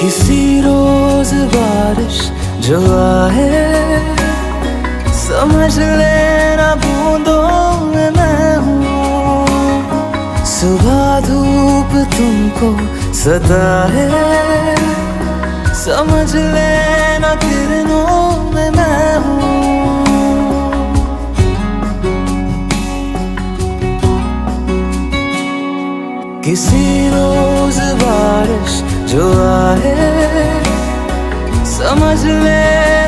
किसी रोज बारिश जो आए, समझ लेना बूंदों में मैं हूँ। सुबह धूप तुमको सताए, समझ लेना किरणों में मैं हूँ। किसी रोज बारिश जो आए, समझ ले